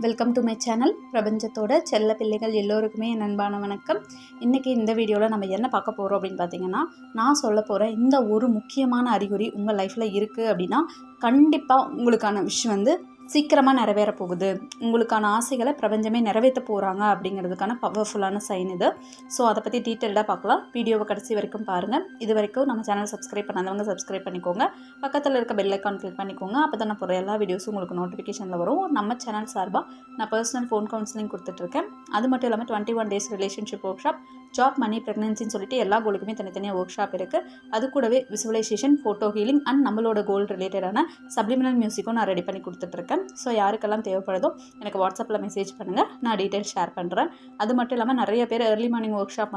Welcome to my channel. பிரபஞ்சத்தோட செல்ல பிள்ளைகள் எல்லோருக்குமே என் அன்பான வணக்கம். இன்றைக்கி இந்த வீடியோவில் நம்ம என்ன பார்க்க போகிறோம் அப்படின்னு பார்த்தீங்கன்னா, நான் சொல்ல போகிற இந்த ஒரு முக்கியமான அறிகுறி உங்கள் லைஃப்பில் இருக்குது அப்படின்னா கண்டிப்பாக உங்களுக்கான விஷயம் சீக்கிரமாக நிறைவேற போகுது. உங்களுக்கான ஆசைகளை பிரபஞ்சமே நிறைவேற்ற போகிறாங்க அப்படிங்கிறதுக்கான பவர்ஃபுல்லான சைன் இது. ஸோ அதை பற்றி டீட்டெயில்டாக பார்க்கலாம். வீடியோவை கடைசி வரைக்கும் பாருங்கள். இது வரைக்கும் நம்ம சேனல் சப்ஸ்கிரைப் பண்ணாதவங்க சப்ஸ்கிரைப் பண்ணிக்கோங்க. பக்கத்தில் இருக்க பெல் ஐக்கான் கிளிக் பண்ணிக்கோங்க. அப்போ தான் நான் போகிற எல்லா வீடியோஸும் உங்களுக்கு நோட்டிஃபிகேஷனில் வரும். நம்ம சேனல் சார்பாக நான் பர்சனல் ஃபோன் கவுன்சிலிங் கொடுத்துட்ருக்கேன். அது மட்டும் இல்லாமல் 21 days relationship workshop, job, money, ப்ரெக்னன்சின்னு சொல்லிட்டு எல்லா கோலுக்குமே தனித்தனியாக ஒர்க் ஷாப் இருக்குது. அது கூடவே விசுவலைசேஷன், ஃபோட்டோ ஹீலிங் அண்ட் நம்மளோட கோல் ரிலேட்டடான சப்ளிமினல் மியூசிக்கும் நான் ரெடி பண்ணி கொடுத்துட்ருக்கேன். ஸோ யாருக்கெல்லாம் தேவைப்படுதோ எனக்கு வாட்ஸ்அப்பில் மெசேஜ் பண்ணுங்கள், நான் டீட்டெயில்ஸ் ஷேர் பண்ணுறேன். அது மட்டும் இல்லாமல் நிறைய பேர் ஏர்லி மார்னிங் ஒர்க் ஷாப்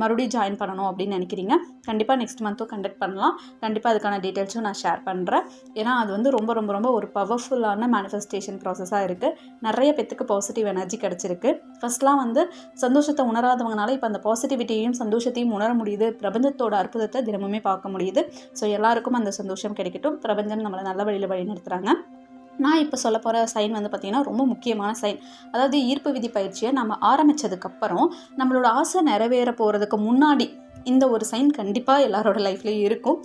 மறுபடியும் ஜாயின் பண்ணணும் அப்படின்னு நினைக்கிறீங்க. கண்டிப்பாக நெக்ஸ்ட் மந்த்தும் கண்டக்ட் பண்ணலாம். கண்டிப்பாக அதுக்கான டீட்டெயில்ஸும் நான் ஷேர் பண்ணுறேன். ஏன்னா அது ரொம்ப ரொம்ப ரொம்ப ஒரு பவர்ஃபுல்லான மேனிஃபெஸ்டேஷன் ப்ராசஸாக இருக்குது. நிறைய பேத்துக்கு பாசிட்டிவ் எனர்ஜி கிடச்சிருக்கு. ஃபஸ்ட்லாம் சந்தோஷத்தை உணராதவங்கனால இப்போ அந்த பாசிட்டிவிட்டியையும் சந்தோஷத்தையும் உணர முடியுது. பிரபஞ்சத்தோட அற்புதத்தை தினமுமே பார்க்க முடியுது. ஸோ எல்லாருக்கும் அந்த சந்தோஷம் கிடைக்கட்டும். பிரபஞ்சம் நம்மளை நல்ல வழியில் வழி நடத்துகிறாங்க. நான் இப்போ சொல்ல போகிற சைன் பார்த்திங்கன்னா ரொம்ப முக்கியமான சைன். அதாவது ஈர்ப்பு விதி பயிற்சியை நம்ம ஆரம்பித்ததுக்கப்புறம் நம்மளோட ஆசை நிறைவேற போகிறதுக்கு முன்னாடி இந்த ஒரு சைன் கண்டிப்பாக எல்லாரோட லைஃப்லேயும் இருக்கும்.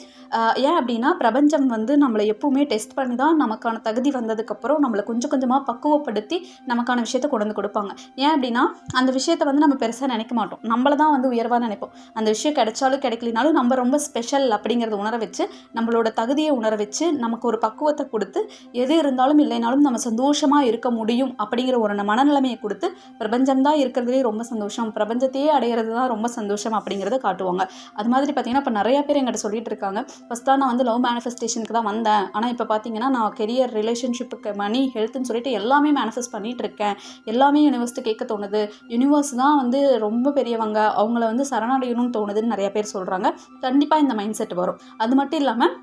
ஏன் அப்படின்னா பிரபஞ்சம் நம்மளை எப்பவுமே டெஸ்ட் பண்ணி தான் நமக்கான தகுதி வந்ததுக்கப்புறம் நம்மளை கொஞ்சம் கொஞ்சமாக பக்குவப்படுத்தி நமக்கான விஷயத்தை கொண்டு வந்து கொடுப்பாங்க. ஏன் அப்படின்னா அந்த விஷயத்தை நம்ம பெருசாக நினைக்க மாட்டோம். நம்மளை தான் உயர்வாக நினைப்போம். அந்த விஷயம் கிடைச்சாலும் கிடைக்கலினாலும் நம்ம ரொம்ப ஸ்பெஷல் அப்படிங்கிறத உணர வச்சு, நம்மளோட தகுதியை உணர வச்சு, நமக்கு ஒரு பக்குவத்தை கொடுத்து, எது இருந்தாலும் இல்லைனாலும் நம்ம சந்தோஷமாக இருக்க முடியும் அப்படிங்கிற ஒரு மனநிலைமையை கொடுத்து, பிரபஞ்சம் தான் இருக்கிறதுலே ரொம்ப சந்தோஷம், பிரபஞ்சத்தையே அடையிறது தான் ரொம்ப சந்தோஷம் அப்படிங்கிறத காட்டுவாங்க. அது மாதிரி பார்த்தீங்கன்னா இப்போ நிறைய பேர் எங்கிட்ட சொல்லிட்டு இருக்காங்க, ஃபஸ்ட்டாக நான் லவ் மேனிஃபெஸ்டேஷனுக்கு தான் வந்தேன், ஆனால் இப்போ பார்த்தீங்கன்னா நான் கெரியர், ரிலேஷன்ஷிப்புக்கு, மணி, ஹெல்த்துன்னு சொல்லிட்டு எல்லாமே மேனிஃபெஸ்ட் பண்ணிகிட்டு இருக்கேன். எல்லாமே யூனிவர்ஸ்ட்டு கேட்க தோணுது. யூனிவர்ஸ் தான் ரொம்ப பெரியவங்க, அவங்கள சரணடையணும்னு தோணுதுன்னு நிறைய பேர் சொல்கிறாங்க. கண்டிப்பாக இந்த மைண்ட் செட் வரும். அது மட்டும் இல்லாமல்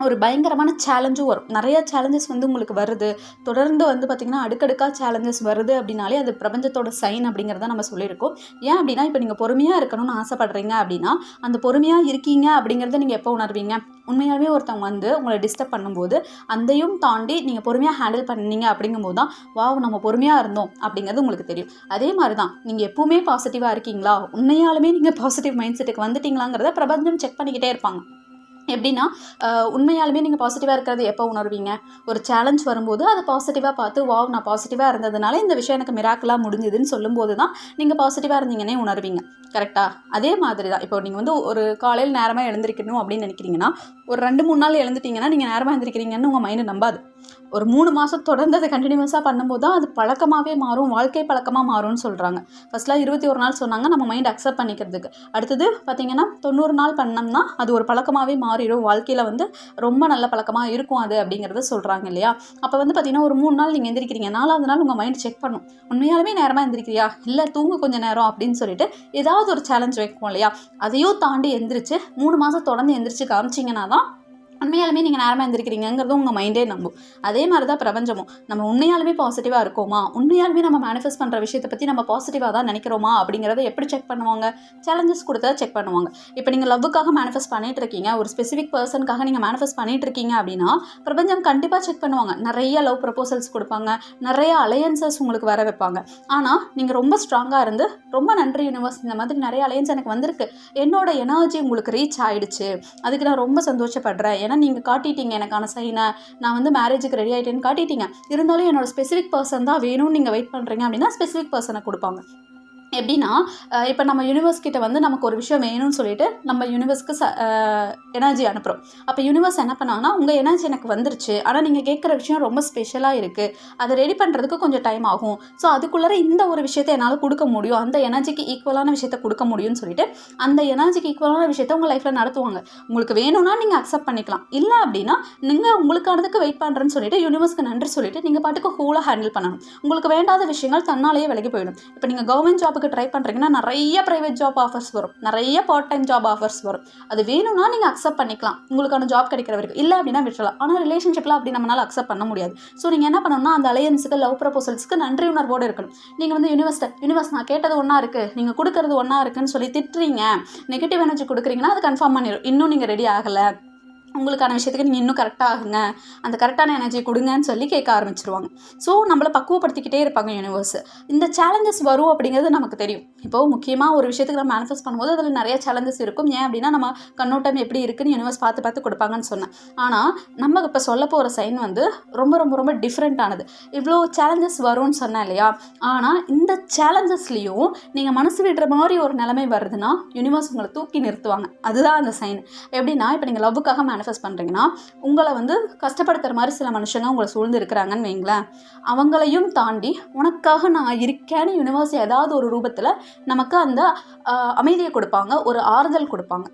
ஒரு பயங்கரமான சேலஞ்சும் வரும். நிறையா சேலஞ்சஸ் உங்களுக்கு வருது. தொடர்ந்து பார்த்திங்கன்னா அடுக்கடுக்காக சேலஞ்சஸ் வருது அப்படின்னாலே அது பிரபஞ்சத்தோட சைன் அப்படிங்கிறத நம்ம சொல்லியிருக்கோம். ஏன் அப்படின்னா இப்போ நீங்கள் பொறுமையாக இருக்கணும்னு ஆசைப்படுறீங்க அப்படின்னா அந்த பொறுமையாக இருக்கீங்க அப்படிங்கிறத நீங்கள் எப்போ உணர்வீங்க? உண்மையாகவே ஒருத்தவங்க உங்களை டிஸ்டர்ப் பண்ணும்போது அதையும் தாண்டி நீங்கள் பொறுமையாக ஹேண்டில் பண்ணீங்க அப்படிங்கும்போது தான் நம்ம பொறுமையாக இருந்தோம் அப்படிங்கிறது உங்களுக்கு தெரியும். அதே மாதிரி தான் நீங்கள் எப்பவுமே பாசிட்டிவாக இருக்கீங்களா, உண்மையாலுமே நீங்கள் பாசிட்டிவ் மைண்ட் செட்டுக்கு வந்துட்டீங்களாங்கிறத பிரபஞ்சம் செக் பண்ணிக்கிட்டே இருப்பாங்க. எப்படின்னா உண்மையாலுமே நீங்கள் பாசிட்டிவாக இருக்கிறது எப்போ உணர்வீங்க? ஒரு சேலஞ்ச் வரும்போது அதை பாசிட்டிவாக பார்த்து நான் பாசிட்டிவாக இருந்ததுனால இந்த விஷயம் எனக்கு மிராக்கிளாக முடிஞ்சுதுன்னு சொல்லும்போது தான் நீங்கள் பாசிட்டிவாக இருந்தீங்கன்னே உணர்வீங்க. கரெக்டாக? அதே மாதிரி தான் இப்போ நீங்கள் ஒரு காலையில் நேரமாக எழுந்திருக்கணும் அப்படின்னு நினைக்கிறீங்கன்னா, ஒரு 2-3 நாள் எழுந்துட்டிங்கன்னா நீங்கள் நேரமாக எழுந்திருக்கிறீங்கன்னு உங்கள் மைண்டு நம்பாது. ஒரு 3 மாதம் தொடர்ந்து அதை கண்டினியூஸாக பண்ணும்போது தான் அது பழக்கமாகவே மாறும், வாழ்க்கை பழக்கமாக மாறும்னு சொல்கிறாங்க. ஃபஸ்ட்லாம் 21 நாள் சொன்னாங்க நம்ம மைண்ட் அக்செப்ட் பண்ணிக்கிறதுக்கு. அடுத்தது பார்த்திங்கன்னா 90 நாள் பண்ணோம்னா அது ஒரு பழக்கமாகவே மாறிடும், வாழ்க்கையில் ரொம்ப நல்ல பழக்கமாக இருக்கும் அது அப்படிங்கிறத சொல்கிறாங்க இல்லையா? அப்போ பார்த்திங்கன்னா ஒரு 3 நாள் நீங்கள் எந்திரிக்கிறீங்க, 4வது நாள் உங்கள் மைண்ட் செக் பண்ணும், உண்மையாலுமே நேரமாக எந்திரிக்கிறியா, இல்லை தூங்க கொஞ்சம் நேரம் அப்படின்னு சொல்லிட்டு ஏதாவது ஒரு சேலஞ்ச் வைக்கும் இல்லையா? அதையும் தாண்டி எந்திரிச்சு 3 மாதம் தொடர்ந்து எந்திரிச்சு காமிச்சிங்கன்னா தான் உண்மையாலுமே நீங்கள் நேரமாக எழுந்திருக்கிறீங்கிறது உங்கள் மைண்டே நம்பும். அதே மாதிரி தான் பிரபஞ்சமும். நம்ம உண்மையாலுமே பாசிட்டிவாக இருக்கோமா, உண்மையாலுமே நம்ம மேனிஃபெஸ்ட் பண்ணுற விஷயத்தை பற்றி நம்ம பாசிட்டிவாக தான் நினைக்கிறோமா அப்படிங்கிறத எப்படி செக் பண்ணுவாங்க? சேலஞ்சஸ் கொடுத்தா செக் பண்ணுவாங்க. இப்போ நீங்கள் லவ்வுக்காக மேனிஃபெஸ்ட் பண்ணிட்டு இருக்கீங்க, ஒரு ஸ்பெசிஃபிக் பர்சனுக்காக நீங்கள் மேனிஃபெஸ்ட் பண்ணிட்டு இருக்கீங்க அப்படின்னா பிரபஞ்சம் கண்டிப்பாக செக் பண்ணுவாங்க. நிறைய லவ் ப்ரப்போசல்ஸ் கொடுப்பாங்க, நிறைய அலையன்சஸ் உங்களுக்கு வர வைப்பாங்க. ஆனால் நீங்கள் ரொம்ப ஸ்ட்ராங்காக இருந்து ரொம்ப நன்றி யூனிவர்ஸ், இந்த மாதிரி நிறைய அலையன்ஸ் எனக்கு வந்திருக்கு, என்னோட எனர்ஜி உங்களுக்கு ரீச் ஆகிடுச்சு, அதுக்கு நான் ரொம்ப சந்தோஷப்படுறேன், ஏன்னா நீங்கள் காட்டிட்டீங்க எனக்கான சைனை, நான் மேரேஜுக்கு ரெடி ஆகிட்டேன்னு காட்டிட்டீங்க, இருந்தாலும் என்னோட ஸ்பெசிஃபிக் பர்சன் தான் வேணும்னு நீங்கள் வெயிட் பண்ணுறீங்க அப்படின்னா ஸ்பெசிஃபிக் பர்சனை கொடுப்பாங்க. எப்படின்னா இப்போ நம்ம யூனிவர்ஸ் கிட்ட நமக்கு ஒரு விஷயம் வேணும்னு சொல்லிட்டு நம்ம யூனிவர்ஸ்க்கு எனர்ஜி அனுப்புகிறோம். அப்போ யூனிவர்ஸ் என்ன பண்ணாங்கன்னா உங்கள் எனர்ஜி எனக்கு வந்துருச்சு, ஆனால் நீங்கள் கேட்குற விஷயம் ரொம்ப ஸ்பெஷலாக இருக்குது, அதை ரெடி பண்ணுறதுக்கு கொஞ்சம் டைம் ஆகும், ஸோ அதுக்குள்ளே இந்த ஒரு விஷயத்தை என்னால் கொடுக்க முடியும், அந்த எனர்ஜிக்கு ஈக்குவலான விஷயத்தை கொடுக்க முடியும்னு சொல்லிட்டு அந்த எனர்ஜிக்கு ஈக்குவலான விஷயத்தை உங்கள் லைஃப்பில் நடத்துவாங்க. உங்களுக்கு வேணும்னா நீங்கள் அக்செப்ட் பண்ணிக்கலாம், இல்லை அப்படின்னா நீங்கள் உங்களுக்கானதுக்கு வெயிட் பண்ணுறேன்னு சொல்லிட்டு யூனிவர்ஸ்க்கு நன்றி சொல்லிட்டு நீங்கள் பாட்டுக்கு கூலாக ஹேண்டில் பண்ணணும். உங்களுக்கு வேண்டாத விஷயங்கள் தன்னாலேயே விலகி போயிடும். இப்போ நீங்கள் கவர்மெண்ட் ஜாபுக்கு ட்ரை பண்ணுறீங்கன்னா நிறைய ப்ரைவேட் ஜாப் ஆஃபர்ஸ் வரும், நிறைய பார்ட் டைம் ஜாப் ஆஃபர்ஸ் வரும். அது வேணும்னா நீங்கள் அக்செப்ட் பண்ணிக்கலாம், உங்களுக்கான ஜாப் கிடைக்கிற வரைக்கும், இல்லை அப்படின்னா விட்டுறலாம். ஆனால் ரிலேஷன்ஷிப்பில் அப்படி நம்மளால் அக்செப்ட் பண்ண முடியாது. ஸோ நீங்கள் என்ன பண்ணணும்னா அந்த அலையன்ஸுக்கு, லவ் ப்ரப்போசல்ஸ்க்கு நன்றி உணர்வோடு இருக்கணும். நீங்கள் யூனிவர்ஸ் நான் கேட்டது ஒன்றா இருக்குது, நீங்கள் கொடுக்கறது ஒன்றா இருக்குன்னு சொல்லி திட்டுறீங்க, நெகட்டிவ் எனர்ஜி கொடுக்குறீங்கன்னா அது கன்ஃபார்ம் பண்ணிடும் இன்னும் நீங்கள் ரெடி ஆகலை, உங்களுக்கான விஷயத்துக்கு நீங்கள் இன்னும் கரெக்டாக ஆகுங்க, அந்த கரெக்டான எனர்ஜி கொடுங்கன்னு சொல்லி கேட்க ஆரம்பிச்சிருவாங்க. ஸோ நம்மளை பக்குவப்படுத்திக்கிட்டே இருப்பாங்க யூனிவர்ஸ். இந்த சேலஞ்சஸ் வரும் அப்படிங்கிறது நமக்கு தெரியும். இப்போது முக்கியமாக ஒரு விஷயத்துக்கு நம்ம மேனிஃபெஸ்ட் பண்ணும்போது அதில் நிறைய சேலஞ்சஸ் இருக்கும். ஏன் அப்படின்னா நம்ம கண்ணோட்டம் எப்படி இருக்குன்னு யூனிவர்ஸ் பார்த்து பார்த்து கொடுப்பாங்கன்னு சொன்னேன். ஆனால் நம்ம இப்போ சொல்ல போகிற சைன் வந்து ரொம்ப ரொம்ப ரொம்ப டிஃப்ரெண்ட்டானது. இவ்வளோ சேலஞ்சஸ் வரும்னு சொன்னேன் இல்லையா? ஆனால் இந்த சேலஞ்சஸ்லேயும் நீங்கள் மனசு விடுற மாதிரி ஒரு நிலைமை வருதுன்னா யூனிவர்ஸ் உங்களை தூக்கி நிறுத்துவாங்க. அதுதான் அந்த சைன். எப்படின்னா இப்போ நீங்கள் லவ்வுக்காக மேனிஃபெஸ்ட் பண்ணுறீங்கன்னா உங்களை வந்து கஷ்டப்படுத்துகிற மாதிரி சில மனுஷங்க உங்களை சூழ்ந்து இருக்கிறாங்கன்னு வைங்களேன். அவங்களையும் தாண்டி உனக்காக நான் இருக்கேன்னு யூனிவர்ஸ் ஏதாவது ஒரு ரூபத்தில் நமக்கு அந்த அமைதியை கொடுப்பாங்க, ஒரு ஆறுதல் கொடுப்பாங்க.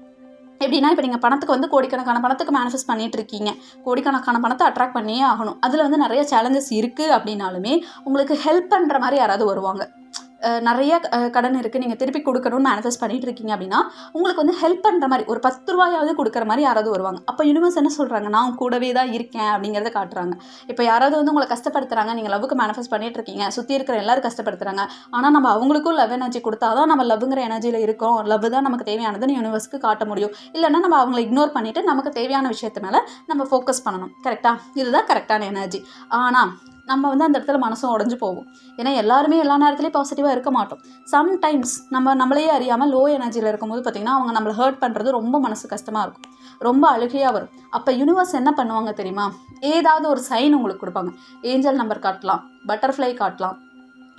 எப்படின்னா இப்போ நீங்கள் பணத்துக்கு வந்து கோடிக்கணக்கான பணத்துக்கு மேனிஃபெஸ்ட் பண்ணிகிட்டு இருக்கீங்க, கோடிக்கணக்கான பணத்தை அட்ராக்ட் பண்ணியே ஆகணும். அதில் வந்து நிறைய சேலஞ்சஸ் இருக்குது அப்படின்னாலுமே உங்களுக்கு ஹெல்ப் பண்ணுற மாதிரி யாராவது வருவாங்க. நிறைய கடன் இருக்குது, நீங்கள் திருப்பி கொடுக்கணும்னு மேனிஃபெஸ்ட் பண்ணிகிட்டு இருக்கீங்க அப்படின்னா உங்களுக்கு வந்து ஹெல்ப் பண்ணுற மாதிரி ஒரு 10 ரூபாயாவது கொடுக்குற மாதிரி யாராவது வருவாங்க. அப்போ யூனிவர்ஸ் என்ன சொல்கிறாங்க, நான் கூடவே தான் இருக்கேன் அப்படிங்கிறத காட்டுறாங்க. இப்போ யாராவது வந்து உங்களை கஷ்டப்படுத்துகிறாங்க, நீங்கள் லவ்வுக்கு மேனிஃபெஸ்ட் பண்ணிகிட்டு இருக்கீங்க, சுற்றி இருக்கிற எல்லாரும் கஷ்டப்படுத்துகிறாங்க, ஆனால் நம்ம அவங்களுக்கும் லவ் எனர்ஜி கொடுத்தா தான் நம்ம லவ்ங்கிற எனர்ஜியில் இருக்கோம், லவ் தான் நமக்கு தேவையானதுன்னு யூனிவர்ஸ்க்கு காட்ட முடியும். இல்லைன்னா நம்ம அவங்களை இக்னோர் பண்ணிவிட்டு நமக்கு தேவையான விஷயத்து மேலே நம்ம ஃபோக்கஸ் பண்ணணும். கரெக்டாக? இதுதான் கரெக்டான எனர்ஜி. ஆனால் நம்ம வந்து அந்த இடத்துல மனசும் உடஞ்சி போகும். ஏன்னா எல்லாருமே எல்லா நேரத்துலையும் பாசிட்டிவாக இருக்க மாட்டோம். சம்டைம்ஸ் நம்மளையே அறியாமல் லோ எனர்ஜியில் இருக்கும்போது பார்த்திங்கன்னா அவங்க நம்மளை ஹர்ட் பண்ணுறது ரொம்ப மனசு கஷ்டமாக இருக்கும், ரொம்ப அழுகையாக வரும். அப்போ யூனிவர்ஸ் என்ன பண்ணுவாங்க தெரியுமா? ஏதாவது ஒரு சைன் உங்களுக்கு கொடுப்பாங்க. ஏஞ்சல் நம்பர் காட்டலாம், பட்டர்ஃப்ளை காட்டலாம்,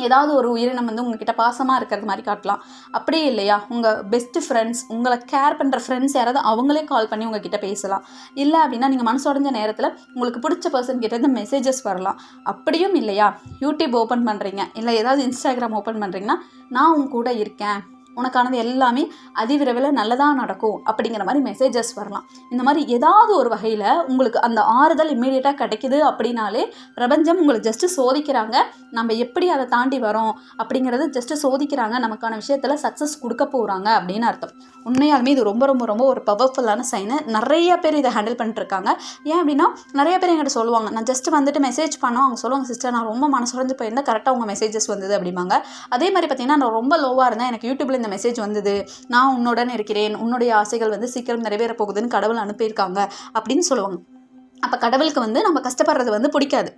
ஏதாவது ஒரு உயிரினம் வந்து உங்ககிட்ட பாசமாக இருக்கிறது மாதிரி காட்டலாம். அப்படியே இல்லையா உங்கள் பெஸ்ட்டு ஃப்ரெண்ட்ஸ், உங்களை கேர் பண்ணுற ஃப்ரெண்ட்ஸ் யாராவது அவங்களே கால் பண்ணி உங்ககிட்ட பேசலாம். இல்லை அப்படின்னா நீங்கள் மனசுடைஞ்ச நேரத்தில் உங்களுக்கு பிடிச்ச பர்சன் கிட்ட இருந்து மெசேஜஸ் வரலாம். அப்படியும் இல்லையா யூடியூப் ஓப்பன் பண்ணுறீங்க, இல்லை ஏதாவது இன்ஸ்டாகிராம் ஓப்பன் பண்ணுறீங்கன்னா நான் உங்க கூட இருக்கேன், உனக்கானது எல்லாமே அதிவிரைவில் நல்லதாக நடக்கும் அப்படிங்கிற மாதிரி மெசேஜஸ் வரலாம். இந்த மாதிரி ஏதாவது ஒரு வகையில் உங்களுக்கு அந்த ஆறுதல் இம்மீடியட்டாக கிடைக்குது அப்படின்னாலே பிரபஞ்சம் உங்களுக்கு ஜஸ்ட்டு சோதிக்கிறாங்க, நம்ம எப்படி அதை தாண்டி வரோம் அப்படிங்கிறது ஜஸ்ட்டு சோதிக்கிறாங்க, நமக்கான விஷயத்தில் சக்ஸஸ் கொடுக்க போகிறாங்க அப்படின்னு அர்த்தம். உண்மையாலுமே இது ரொம்ப ரொம்ப ரொம்ப ஒரு பவர்ஃபுல்லான சைனு. நிறைய பேர் இதை ஹேண்டில் பண்ணிட்டுருக்காங்க. ஏன் அப்படின்னா நிறைய பேர் என்கிட்ட சொல்லுவாங்க, நான் ஜஸ்ட்டு வந்துட்டு மெசேஜ் பண்ணோம், அவங்க சொல்லுவாங்க சிஸ்டர் நான் ரொம்ப மனசுடைஞ்சு போயிருந்தேன், கரெக்டாக உங்கள் மெசேஜஸ் வந்தது அப்படிம்பாங்க. அதே மாதிரி பார்த்திங்கன்னா நான் ரொம்ப லோவாக இருந்தேன், எனக்கு யூடியூப்பில் இந்த மெசேஜ் வந்தது, நான் உன்னுடன் இருக்கிறேன், உன்னுடைய ஆசைகள் வந்து சீக்கிரம் நிறைவேற போகுதுன்னு கடவுள் அனுப்பியிருக்காங்க அப்படின்னு சொல்லுவாங்க. அப்போ கடவுளுக்கு வந்து நம்ம கஷ்டப்படுறது வந்து பிடிக்காது.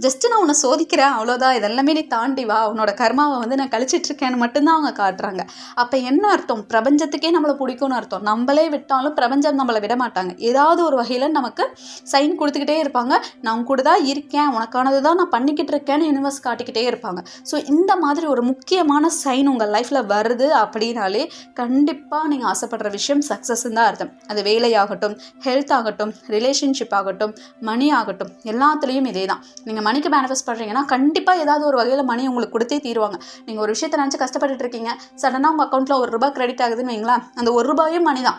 ஜஸ்ட்டு நான் உன்னை சோதிக்கிறேன் அவ்வளோதான், இதெல்லாமே நீ தாண்டி வா, உன்னோட கர்மாவை வந்து நான் கழிச்சிட்ருக்கேன்னு மட்டும்தான் அவங்க காட்டுறாங்க. அப்போ என்ன அர்த்தம்? பிரபஞ்சத்துக்கே நம்மளை பிடிக்கும்னு அர்த்தம். நம்மளே விட்டாலும் பிரபஞ்சம் நம்மளை விட மாட்டாங்க. ஏதாவது ஒரு வகையில் நமக்கு சைன் கொடுத்துக்கிட்டே இருப்பாங்க. நான் உன் கூட தான் இருக்கேன், உனக்கானது தான் நான் பண்ணிக்கிட்டு இருக்கேன்னு யூனிவர்ஸ் காட்டிக்கிட்டே இருப்பாங்க. ஸோ இந்த மாதிரி ஒரு முக்கியமான சைன் உங்கள் லைஃப்பில் வருது அப்படின்னாலே கண்டிப்பாக நீங்கள் ஆசைப்படுற விஷயம் சக்ஸஸ்ன்னு தான் அர்த்தம். அது வேலையாகட்டும், ஹெல்த் ஆகட்டும், ரிலேஷன்ஷிப் ஆகட்டும், மணி ஆகட்டும், எல்லாத்துலேயும் இதே தான். நீங்கள் மணிக்கு மேனிஃபெஸ்ட் பண்ணுறீங்கன்னா கண்டிப்பாக ஏதாவது ஒரு வகையில் மணி உங்களுக்கு கொடுத்தே தீருவாங்க. நீங்கள் ஒரு விஷயத்தை நினச்சி கஷ்டப்பட்டுட்டு இருக்கீங்க, சடனாக உங்கள் அக்கௌண்ட்டில் ₹1 கிரெடிட் ஆகுதுன்னு வைங்களேன், அந்த ₹1 மணி தான்.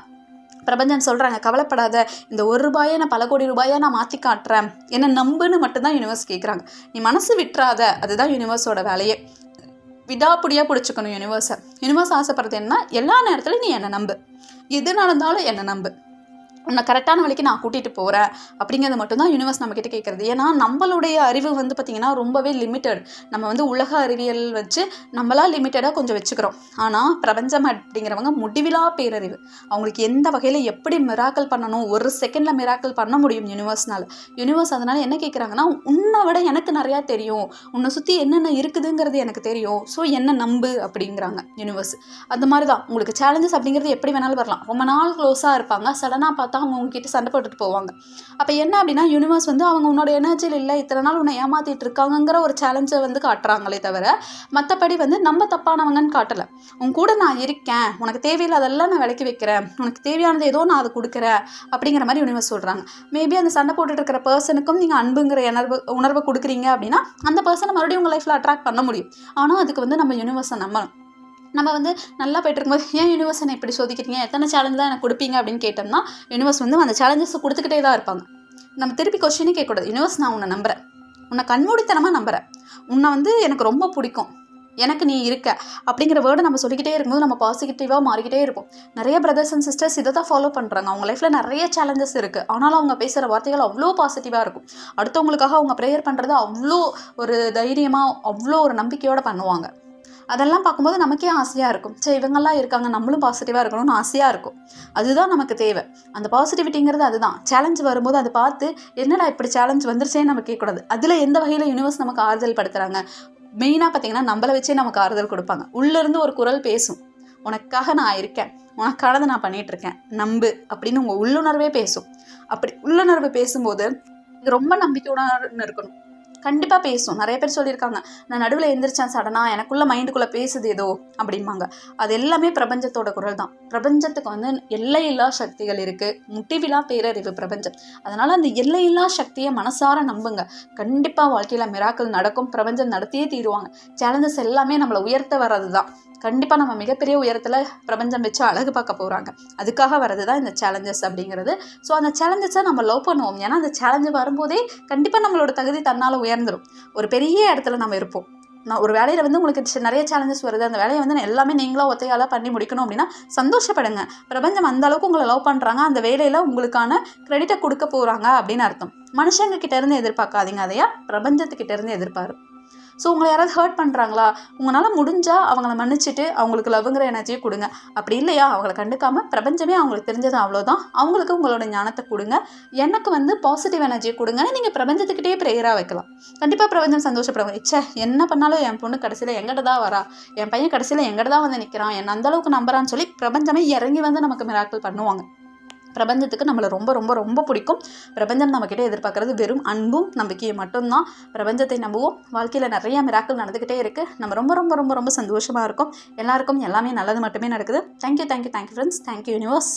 பிரபஞ்சம் சொல்கிறாங்க கவலைப்படாத, இந்த ₹1 நான் பல கோடி ரூபாயாக நான் மாற்றி காட்டுறேன், என்ன நம்புன்னு மட்டும்தான் யூனிவர்ஸ் கேட்குறாங்க. நீ மனசு விட்டுறாத, அதுதான் யூனிவர்ஸோட வேலையே. விடாப்பிடியாக பிடிச்சிக்கணும் யூனிவர்ஸை. யூனிவர்ஸ் ஆசைப்படுறது என்ன, எல்லா நேரத்துலையும் நீ என்னை நம்பு, எது நடந்தாலும் என்னை நம்பு, உன்னை கரெக்டான வழிக்கு நான் கூட்டிகிட்டு போகிறேன் அப்படிங்கிறது மட்டும்தான் யூனிவர்ஸ் நம்மக்கிட்ட கேட்குறது. ஏன்னா நம்மளுடைய அறிவு வந்து பார்த்திங்கன்னா ரொம்பவே லிமிட்டட். நம்ம வந்து உலக அறிவியல் வச்சு நம்மளாக லிமிட்டடாக கொஞ்சம் வச்சுக்கிறோம். ஆனால் பிரபஞ்சம் அப்படிங்கிறவங்க முடிவிலா பேரறிவு. அவங்களுக்கு எந்த வகையில் எப்படி மிராக்கிள் பண்ணணும், ஒரு செகண்டில் மிராக்கிள் பண்ண முடியும் யூனிவர்ஸ்னால். யூனிவர்ஸ் அதனால் என்ன கேட்குறாங்கன்னா, உன்னை விட எனக்கு நிறையா தெரியும், உன்னை சுற்றி என்னென்ன இருக்குதுங்கிறது எனக்கு தெரியும், ஸோ என்ன நம்பு அப்படிங்கிறாங்க யூனிவர்ஸ். அந்த மாதிரி தான் உங்களுக்கு சேலஞ்சஸ் அப்படிங்கிறது எப்படி வேணாலும் வரலாம். ரொம்ப நாள் க்ளோஸாக இருப்பாங்க, சடனாக பார்த்தா அவங்க உங்ககிட்ட சண்டை போட்டுட்டு போவாங்க. அப்போ என்ன அப்படின்னா யூனிவர்ஸ் வந்து அவங்க உன்னோட எனர்ஜியில் இல்லை, இத்தனை நாள் உன்னை ஏமாற்றிட்டு இருக்காங்கங்கிற ஒரு சேலஞ்சை வந்து காட்டுறாங்களே தவிர மற்றபடி வந்து நம்ம தப்பானவங்கன்னு காட்டலை. உன் கூட நான் இருக்கேன், உனக்கு தேவையில்லாதெல்லாம் நான் விலக்கி வைக்கிறேன், உனக்கு தேவையானது ஏதோ நான் அதை கொடுக்குறேன் அப்படிங்கிற மாதிரி யூனிவர்ஸ் சொல்கிறாங்க. மேபி அந்த சண்டை போட்டுட்டு இருக்கிற பர்சனுக்கும் நீங்கள் அன்புங்கிற உணர்வை கொடுக்குறீங்க அப்படின்னா அந்த பர்சனை மறுபடியும் உங்கள் லைஃப்பில் அட்ராக்ட் பண்ண முடியும். ஆனால் அதுக்கு வந்து நம்ம யூனிவர்ஸை நம்ம வந்து நல்லா போய்ட்டு இருக்கும்போது ஏன் யூனிவர்ஸ் என்னை இப்படி சோதிக்கிறீங்க, எத்தனை சேலஞ்ச் தான் எனக்கு கொடுப்பீங்க அப்படின்னு கேட்டோம்னா யூனிவர்ஸ் வந்து அந்த சேலஞ்சஸை கொடுத்துக்கிட்டே தான் இருப்பாங்க. நம்ம திருப்பி கொஸ்டினே கேட்கக்கூடாது. யூனிவர்ஸ் நான் உன்னை நம்புகிறேன், உன்னை கண்மூடித்தனமாக நம்புகிறேன், உன்னை வந்து எனக்கு ரொம்ப பிடிக்கும், எனக்கு நீ இருக்க அப்படிங்கிற வேர்டை நம்ம சொல்லிக்கிட்டே இருக்கும்போது நம்ம பாசிட்டிவாக மாறிக்கிட்டே இருப்போம். நிறைய பிரதர்ஸ் அண்ட் சிஸ்டர்ஸ் இதை தான் ஃபாலோ பண்ணுறாங்க. அவங்க லைஃப்பில் நிறைய சேலஞ்சஸ் இருக்குது, ஆனாலும் அவங்க பேசுகிற வார்த்தைகள் அவ்வளோ பாசிட்டிவாக இருக்கும். அடுத்தவங்களுக்காக அவங்க ப்ரேயர் பண்ணுறது அவ்வளோ ஒரு தைரியமாக, அவ்வளோ ஒரு நம்பிக்கையோடு பண்ணுவாங்க. அதெல்லாம் பார்க்கும்போது நமக்கே ஆசையாக இருக்கும். சரி இவங்கெல்லாம் இருக்காங்க, நம்மளும் பாசிட்டிவாக இருக்கணும்னு ஆசையாக இருக்கும். அதுதான் நமக்கு தேவை. அந்த பாசிட்டிவிட்டிங்கிறது அதுதான். சேலஞ்ச் வரும்போது அதை பார்த்து என்னடா இப்படி சேலஞ்ச் வந்துருச்சேன்னு நம்ம கேட்கக்கூடாது. அதில் எந்த வகையில் யூனிவர்ஸ் நமக்கு ஆறுதல் படுத்துகிறாங்க, மெயினாக பார்த்தீங்கன்னா நம்மளை வச்சே நமக்கு ஆறுதல் கொடுப்பாங்க. உள்ளேருந்து ஒரு குரல் பேசும், உனக்காக நான் இருக்கேன், உனக்கானதை நான் பண்ணிகிட்ருக்கேன், நம்பு அப்படின்னு உங்கள் உள்ளுணர்வே பேசும். அப்படி உள்ளுணர்வு பேசும்போது இது ரொம்ப நம்பிக்கையுடன் இருக்கணும். கண்டிப்பாக பேசும். நிறைய பேர் சொல்லியிருக்காங்க, நான் நடுவில் எழுந்திரிச்சேன் சடனாக, எனக்குள்ளே மைண்டுக்குள்ளே பேசுது ஏதோ அப்படிம்பாங்க. அது எல்லாமே பிரபஞ்சத்தோட குரல் தான். பிரபஞ்சத்துக்கு வந்து எல்லையில்லா சக்திகள் இருக்குது, முட்டிவிலா பேரறிவு பிரபஞ்சம். அதனால் அந்த எல்லையில்லா சக்தியை மனசார நம்புங்க. கண்டிப்பாக வாழ்க்கையில் மிராக்கள் நடக்கும். பிரபஞ்சம் நடத்தியே தீருவாங்க. சேலஞ்சஸ் எல்லாமே நம்மளை உயர்த்த வர்றது தான். கண்டிப்பாக நம்ம மிகப்பெரிய உயரத்தில் பிரபஞ்சம் வச்சு அழகு பார்க்க போகிறாங்க. அதுக்காக வர்றது தான் இந்த சேலஞ்சஸ் அப்படிங்கிறது. ஸோ அந்த சேலஞ்சஸை நம்ம லவ் பண்ணுவோம். ஏன்னா அந்த சேலஞ்சு வரும்போதே கண்டிப்பாக நம்மளோட தகுதி தன்னால் உயர்ந்துடும். ஒரு பெரிய இடத்துல நம்ம இருப்போம். நான் ஒரு வேலையில் வந்து உங்களுக்கு நிறைய சேலஞ்சஸ் வருது, அந்த வேலையை வந்து எல்லாமே நீங்களாக ஒத்தையால் பண்ணி முடிக்கணும் அப்படின்னா சந்தோஷப்படுங்க. பிரபஞ்சம் அந்த அளவுக்கு உங்களை லவ் பண்ணுறாங்க, அந்த வேலையில் உங்களுக்கான கிரெடிட்டை கொடுக்க போகிறாங்க அப்படின்னு அர்த்தம். மனுஷங்க கிட்டேருந்து எதிர்பார்க்காதீங்க, அதையா பிரபஞ்சத்துக்கிட்டேருந்து எதிர்பாரு. ஸோ உங்களை யாராவது ஹர்ட் பண்ணுறாங்களா, உங்களால் முடிஞ்சால் அவங்கள மன்னிச்சுட்டு அவங்களுக்கு லவ்ங்கிற எனர்ஜியை கொடுங்க. அப்படி இல்லையா அவங்கள கண்டுக்காமல் பிரபஞ்சமே அவங்களுக்கு தெரிஞ்சது அவ்வளோதான், அவங்களுக்கு உங்களோட ஞானத்தை கொடுங்க. எனக்கு வந்து பாசிட்டிவ் எனர்ஜியை கொடுங்கன்னு நீங்கள் பிரபஞ்சத்துக்கிட்டே ப்ரேயராக வைக்கலாம். கண்டிப்பாக பிரபஞ்சம் சந்தோஷப்படுவாங்க. இச்சே என்ன பண்ணாலும் என் பொண்ணு கடைசியில் எங்கிட்ட தான் வரா, என் பையன் கடைசியில் எங்கிட்ட தான் வந்து நிற்கிறான், என்னை அந்தளவுக்கு நம்புறான்னு சொல்லி பிரபஞ்சமே இறங்கி வந்து நமக்கு மிராக்கிள் பண்ணுவாங்க. பிரபஞ்சத்துக்கு நம்மளை ரொம்ப ரொம்ப ரொம்ப பிடிக்கும். பிரபஞ்சம் நம்மக்கிட்ட எதிர்பார்க்குறது வெறும் அன்பும் நம்பிக்கையை மட்டும்தான். பிரபஞ்சத்தை நம்புவோம். வாழ்க்கையில் நிறைய மிராக்கள் நடந்துக்கிட்டே இருக்குது. நம்ம ரொம்ப ரொம்ப ரொம்ப ரொம்ப சந்தோஷமாக இருக்கும். எல்லாருக்கும் எல்லாமே நல்லது மட்டுமே நடக்குது. Thank you friends. Thank you universe.